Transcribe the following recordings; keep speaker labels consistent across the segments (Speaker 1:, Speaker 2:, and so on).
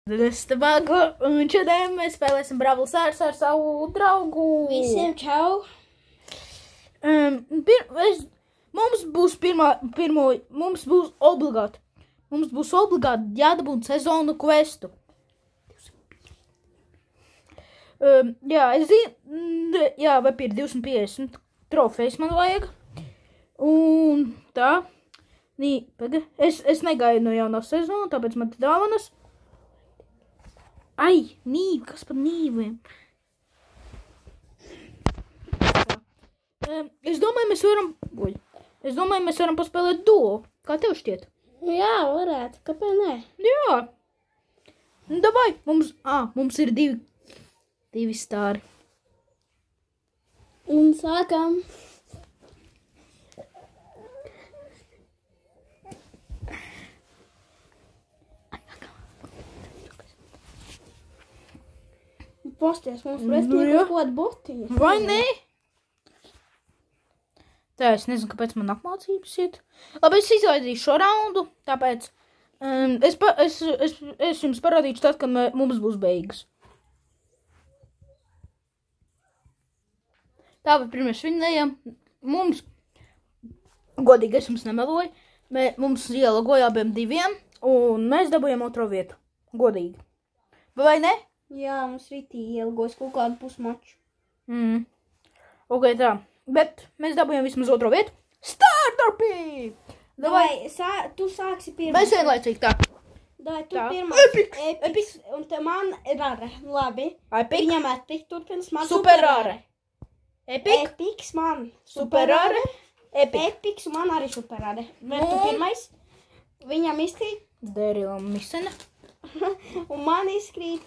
Speaker 1: Vago, un šodien mēs spēlēsim Brawl Stars ar savu draugu.
Speaker 2: Visiem čau!
Speaker 1: Mums būs obligāti jādabūna sezonu questu. Vai ir 250 trofejas man vajag. Un tā. Es negaidu no jaunā sezonu, tāpēc man te dāvanas. Ai, nīvi, kas par nīviem? Es domāju, mēs varam paspēlēt duo. Kā tev šķiet?
Speaker 2: Jā, varētu. Kāpēc nē?
Speaker 1: Jā. Davai, mums ir divi stāri.
Speaker 2: Un sākam. Posties, mums pretī kaut kāda botiņa.
Speaker 1: Vai ne? Tā, es nezinu, kāpēc man apmācības iet. Labi, es izlaidīšu šo raundu, tāpēc es jums parādīšu tad, kad mums būs beigas. Tā, bet pirmais vinnējam. Mums, godīgi, es jums nemeloju, mums ielagoja abiem diviem, un mēs dabūjam otro vietu. Godīgi. Vai ne?
Speaker 2: Jā, mums rītī ielgos kaut kādu pusmaču.
Speaker 1: Ok, tā. Bet mēs dabūjam vismaz otro vietu. Startupī!
Speaker 2: Davai, tu sāksi pirmais.
Speaker 1: Mēs vienlaicīgi tā.
Speaker 2: Davai, tu pirmais.
Speaker 1: Epiks.
Speaker 2: Un te man rare. Labi.
Speaker 1: Epic.
Speaker 2: Viņam epic turpins, man
Speaker 1: Super rare. Epic.
Speaker 2: Epiks man.
Speaker 1: Super rare. Epic.
Speaker 2: Epiks un man arī super rare. Bet tu pirmais. Viņam izkrīt.
Speaker 1: Derilam misena.
Speaker 2: Un man izkrīt.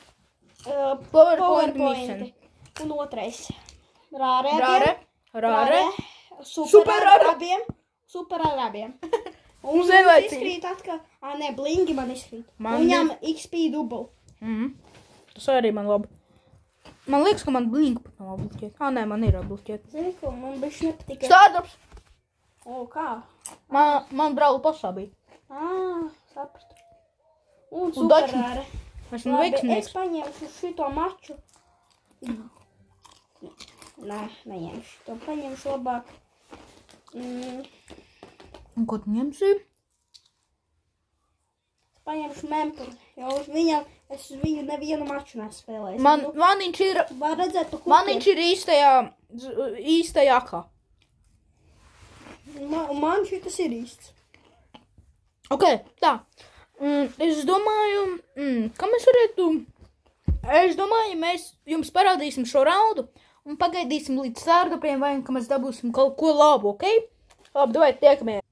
Speaker 1: PowerPoint misena.
Speaker 2: Un otrais. Rare.
Speaker 1: Rare.
Speaker 2: Super rare abiem. Super rare abiem. Un
Speaker 1: vienlaicīgi.
Speaker 2: Izkrīt atkal. Nē, blingi man izkrīt.
Speaker 1: Man
Speaker 2: viņam XP double.
Speaker 1: Tas arī man labi. Man liekas, ka man blingi pat nav bloķēt. Nē, man ir bloķēt.
Speaker 2: Zini, ko man bišķi nepatika.
Speaker 1: Startups.
Speaker 2: O, kā?
Speaker 1: Man Brawl pasā bija.
Speaker 2: Sapratu. Un super rare.
Speaker 1: Esmu veiksmīgs.
Speaker 2: Es paņemšu šito maču. Nē, neņemšu. To paņemšu labāk.
Speaker 1: Un ko tu ņemsi?
Speaker 2: Paņemšu Mempuri, jo es uz viņu nevienu maču nespēlēju.
Speaker 1: Man viņš ir īstajā akā.
Speaker 2: Man šitas ir īsts.
Speaker 1: Ok, tā. Es domāju, ka mēs varētu... Es domāju, mēs jums parādīsim šo raundu un pagaidīsim līdz startupiem, vai ka mēs dabūsim kaut ko labu, ok? Labi, davai, tiekamies.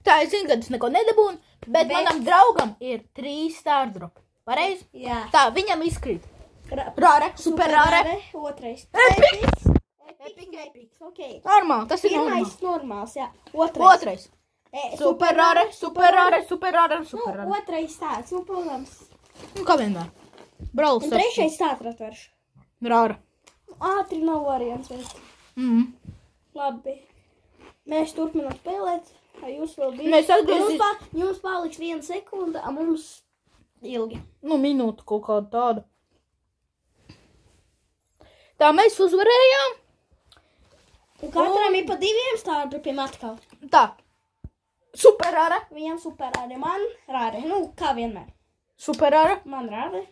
Speaker 1: Tā, es zinu, ka es neko nedabūnu, bet manam draugam ir 3 startupi. Pareizi?
Speaker 2: Jā.
Speaker 1: Tā, viņam izkrīt. Rare, super rare.
Speaker 2: Otrais. Epic. Ok.
Speaker 1: Normāli, tas ir normāli.
Speaker 2: Pirmais normāls, jā.
Speaker 1: Otrais. Super rare.
Speaker 2: Otrais tāds, protams.
Speaker 1: Kā vienmēr. Brawl Stars.
Speaker 2: Un trešais tāds atveršu.
Speaker 1: Rare.
Speaker 2: Ātri nav variants. Labi. Mēs turpinām spēlēt. Jūs vēl bija.
Speaker 1: Mēs atgriezīsim.
Speaker 2: Jums paliks 1 sekunda, a mums ilgi.
Speaker 1: Minūte kaut kāda tāda. Tā, mēs uzvarējām.
Speaker 2: Un katram ir pa 2 startupiem atkal.
Speaker 1: Tā. Super rare.
Speaker 2: Viņam super rare. Man rare. Kā vienmēr.
Speaker 1: Super rare.
Speaker 2: Man rare.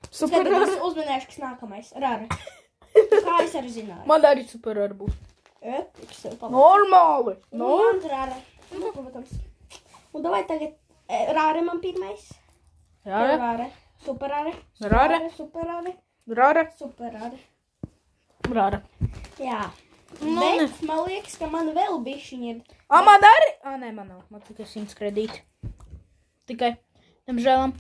Speaker 1: Super rare.
Speaker 2: Es uzminēšu, kas nākamais. Rare. Kā es arī zināju.
Speaker 1: Man arī super rare būs.
Speaker 2: Epiks.
Speaker 1: Normāli.
Speaker 2: Man rare. Protams. Un davai tagad rare man pirmais.
Speaker 1: Rare.
Speaker 2: Super rare.
Speaker 1: Rare.
Speaker 2: Super rare.
Speaker 1: Rare.
Speaker 2: Super rare.
Speaker 1: Rare.
Speaker 2: Jā. Bet man liekas, ka man vēl bišķiņi ir.
Speaker 1: Man arī? Nē, man nav. Man tikai 100 kredīti. Tikai. Nemžēlam.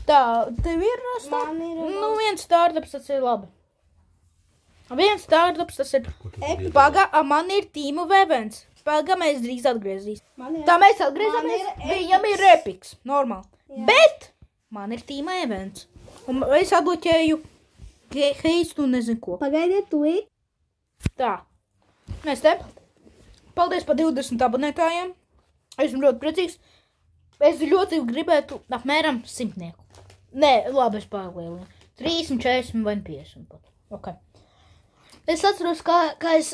Speaker 1: Tā, tev ir viens startups, tas ir labi. Viens startups, tas ir. Man ir Team of Events. Paga, mēs drīz atgriezīsim. Tā mēs atgriezamies. Viņam ir Epics. Normāli. Bet man ir Team Events. Un es atbloķēju heistu un nezinu ko.
Speaker 2: Pagaidiet, tu ir.
Speaker 1: Tā. Mēs te. Paldies par 20 abonētājiem. Esmu ļoti priecīgs. Es ļoti gribētu apmēram 100. Nē, labi, es pārlielinu. 30, 40 vai 50 pat. Ok. Es atceros,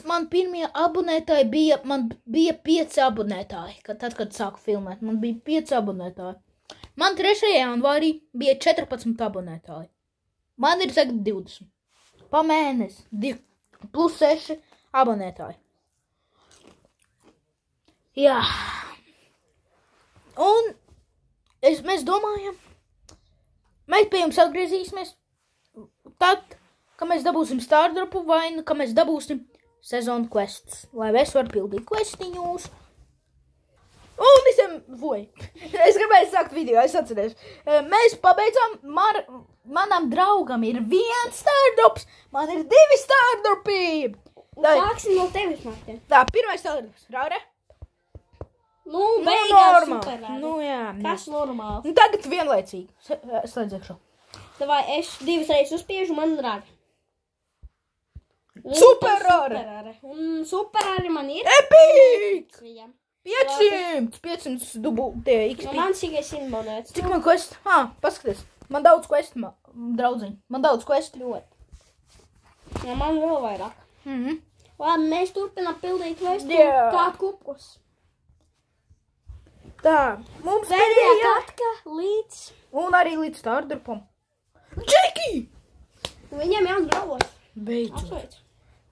Speaker 1: man pirmie abonētāji bija 5 abonētāji. Tad, kad sāku filmēt, man bija 5 abonētāji. Man 3. janvārī bija 14 abonētāji. Man ir tagad 20. Pa mēnesi. 2 plus 6 abonētāji. Jā. Un mēs domājam, mēs pie jums atgriezīsimies tad, kad mēs dabūsim Stardropu vai nu, kad mēs dabūsim sezonu questus, lai es varu pildīt questiņus. Un visiem, es gribēju sākt video, es atceries. Mēs pabeidzām, manam draugam ir 1 Stardrops, man ir 2 Stardropi.
Speaker 2: Sāksim no tevis, Martin.
Speaker 1: Tā, 1. Stardrops, Raure?
Speaker 2: Nu, beigās
Speaker 1: normāli. Nu, jā.
Speaker 2: Kas normāls?
Speaker 1: Un tagad vienlaicīgi. Slēdz iekšā.
Speaker 2: Davai, es 2 reizes uzspiežu, man rāda.
Speaker 1: Super rāra!
Speaker 2: Un super rāri man ir.
Speaker 1: Epic! 500 dubultie XP.
Speaker 2: Man tikai 100 monētas.
Speaker 1: Cik man quest? Paskaties. Man daudz quest, draudziņ. Man daudz quest.
Speaker 2: Ļoti. Ja man vēl vairāk. Labi, mēs turpinām pildīt questu kā kupus.
Speaker 1: Tā, mums
Speaker 2: pēdējā katka līdz...
Speaker 1: Un arī līdz Stardropam. Džeki!
Speaker 2: Viņiem jauns brawlers.
Speaker 1: Beidzot.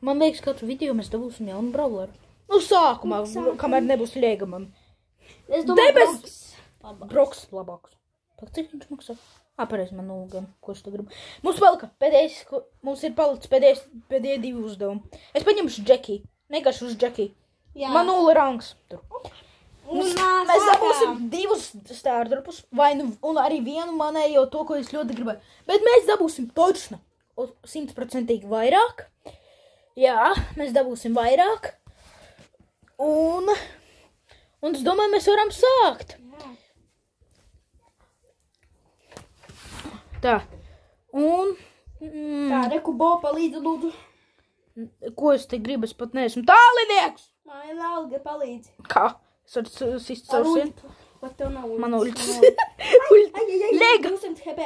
Speaker 1: Man liekas, katru video mēs dabūsim jaunu brawleru. Nu, sākumā, kamēr nebūs liega man.
Speaker 2: Es domāju,
Speaker 1: Broks labāks. Pak, cik viņš maksā? Pareizi, man gan, ko es te gribu. Mums ir palicis pēdējie 2 uzdevumi. Es paņemšu Džeki. Vienkārši uz Džeki. Man 0 rangs. Tur. Mēs dabūsim 2 Stardropus, un arī vienu manējo to, ko es ļoti gribēju. Bet mēs dabūsim točno 100% vairāk. Jā, mēs dabūsim vairāk. Un es domāju, mēs varam sākt. Tā. Un...
Speaker 2: Tā, reku Bo palīdzi, lūdzu.
Speaker 1: Ko es te gribu, es pat neesmu tālinieks.
Speaker 2: Man vienalga palīdzi.
Speaker 1: Kā? Es varu sist savu sienu.
Speaker 2: Pat tev nav ulti.
Speaker 1: Man ulti.
Speaker 2: Lega! 200 HP.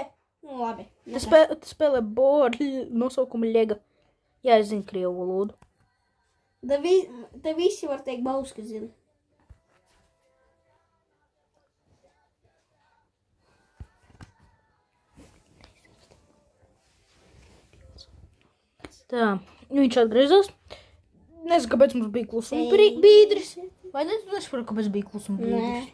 Speaker 2: Nu, labi.
Speaker 1: Tas spēlē Bo ar nosaukumu Lega. Jā, es zinu krievu valodu.
Speaker 2: Te visi var teikt Bauska zina.
Speaker 1: Tā, viņš atgriezās. Nezinu, kāpēc mums bija klusuma bīdris. Vai nesaprotu, kāpēc bija klusuma bīdris?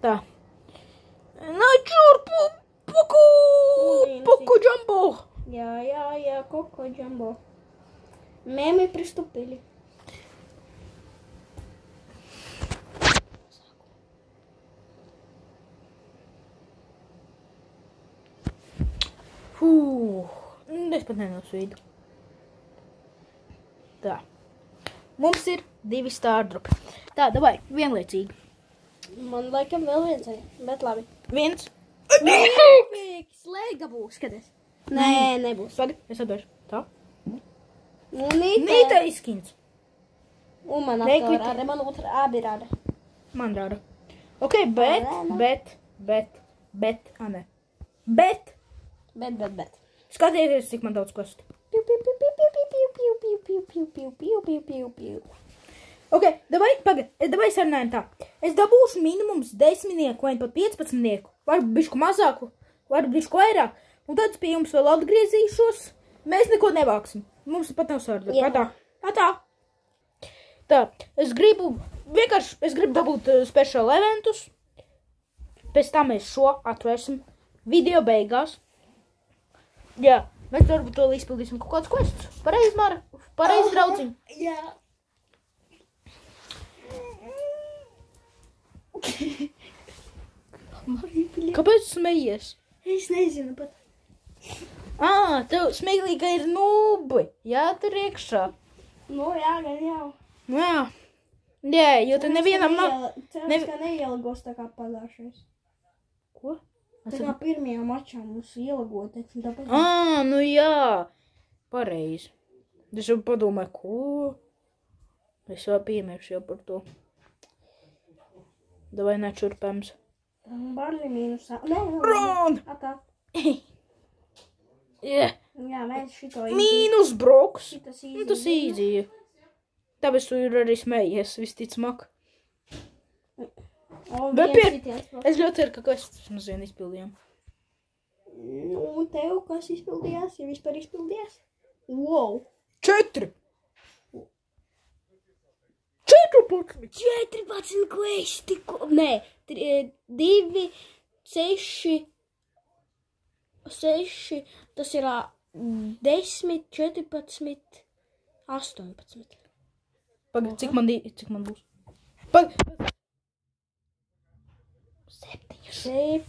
Speaker 1: Tā. Načur, Poco Jumbo.
Speaker 2: Jā, Coco Jumbo. Memi pриступили.
Speaker 1: Es pat nenosvīdu. Tā. Mums ir 2 Stardropi. Tā, davai, vienlaicīgi.
Speaker 2: Man laikam vēl viens arī, bet labi.
Speaker 1: 1.
Speaker 2: Slēga būs, skaties. Nē, nebūs.
Speaker 1: Pagad, es atdošu. Tā.
Speaker 2: Nīta
Speaker 1: izskins.
Speaker 2: Un man atkal man otra abi rāda.
Speaker 1: Man rāda. Ok, bet. Skatieties, cik man daudz kostu. Ok, davai sarunājam tā. Es dabūšu minimums 10 vai pat 15, varu bišku mazāku, varu bišku vairāk, un tad pie jums vēl atgriezīšos. Mēs neko nevāksim. Mums pat nav sarunāt. Tā. Tā, es gribu dabūt special eventus. Pēc tam mēs šo atvērsim video beigās. Jā, mēs varbūt to izpildīsim kaut kādus questus. Pareizi, Mara? Pareizi, draudziņ?
Speaker 2: Jā.
Speaker 1: Kāpēc smejies?
Speaker 2: Es nezinu pat.
Speaker 1: Tev smieklīga ir nūbi. Jā, tur iekšā.
Speaker 2: Nu, jā, gan jau.
Speaker 1: Jā. Jā, jo te nevienam nav...
Speaker 2: Cerams, ka neielagos tā kā pagājušais.
Speaker 1: Ko?
Speaker 2: Tā kā pirmajā mačā mums ielagoja, taču tāpēc...
Speaker 1: Nu jā. Pareizi. Es jau padomāju, ko? Es jau piemiršu jau par to. Davai nečurpams.
Speaker 2: Barli mīnusā.
Speaker 1: Run!
Speaker 2: Atā.
Speaker 1: Yeah.
Speaker 2: Jā, mēs šito
Speaker 1: Mīnus broks.
Speaker 2: Šitas
Speaker 1: Tas īzīja. Tāpēc tu ir arī smējies, visticamāk. Bet es ļoti ceru, ka kas mazvien izpildījām.
Speaker 2: Nu, tev kas izpildījās? Ja vispār izpildījās? Wow!
Speaker 1: 4!
Speaker 2: 14, ko es tikko... Nē, 2, 6, tas ir 10, 14, 18.
Speaker 1: Pagad, cik man būs? Pagad. 7.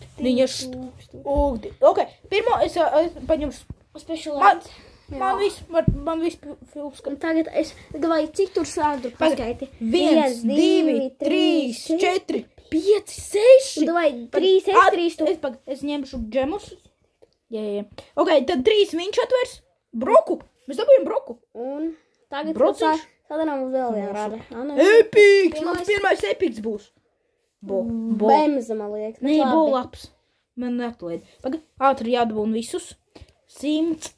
Speaker 1: Ok, pirmo es paņemšu.
Speaker 2: Special
Speaker 1: Man viss films.
Speaker 2: Tagad es, davai, cik tur sādu paskaiti?
Speaker 1: 1, 2, 3, 4, 5, 6.
Speaker 2: Davai, 3, 3 tu.
Speaker 1: Es ņemšu džemus. Jā. Ok, tad 3 viņš atvers. Broku. Mēs dabūjam broku.
Speaker 2: Un tagad
Speaker 1: Brociņš.
Speaker 2: sadarām uz vēl vienu rādi.
Speaker 1: Epiks. Mums pirmais epiks būs.
Speaker 2: Bemza, man liekas.
Speaker 1: Nē, labs. Man neatlaid. Pagad, ātri jādabūn visus. 100.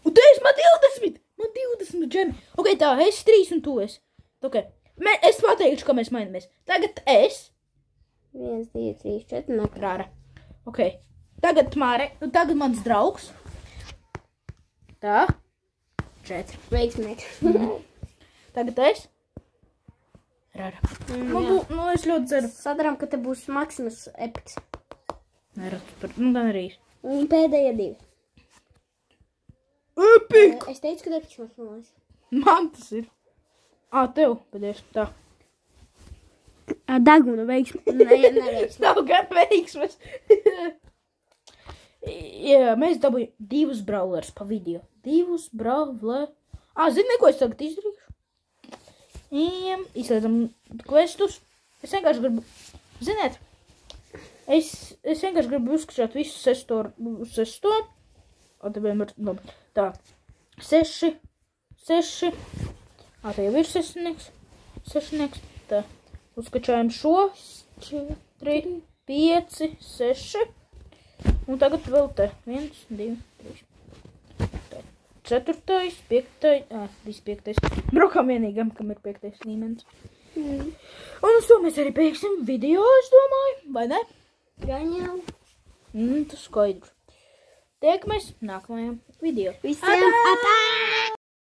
Speaker 1: Un te es man 20. Man 20 džemi. Ok, tā, es 3 un tu es. Ok. Es pateikšu, ka mēs mainamies. Tagad es.
Speaker 2: 1, 2, 3, 4, nāk.
Speaker 1: Rāra. Ok. Tagad Māre. Tagad mans draugs. Tā. 4.
Speaker 2: Veiksmīgs.
Speaker 1: Tagad es. Rāra. Nu, es ļoti ceru.
Speaker 2: Sadarām, ka te būs Maximus epiks.
Speaker 1: Nu, tā arī.
Speaker 2: Un pēdējie 2.
Speaker 1: Epik!
Speaker 2: Es teicu, ka epiks mums nolaiz.
Speaker 1: Man tas ir. Tev, pēdējais. Tā.
Speaker 2: Deguna veiksme. Neveiksme.
Speaker 1: Nav gan veiksmes. Jā, mēs dabūjam 2 brawlers pa video. 2 brawlers. Zini, ko es tagad izdarīšu? Izslēdzam questus. Es vienkārši gribu, ziniet, es vienkārši gribu uzskatīt visu 6. Tā, 6. Tā jau ir 6. Tā, uzskačājam šo. 4, 5, 6. Un tagad vēl te. 1, 2, 3. 4, 5, viss 5. Brokam vienīgam, kam ir 5. līmenis. Un uz to mēs arī beigsim video, es domāju, vai ne?
Speaker 2: Gan jau.
Speaker 1: Tas skaidrs. Tiekamies nākamajā video.
Speaker 2: Visiem atā!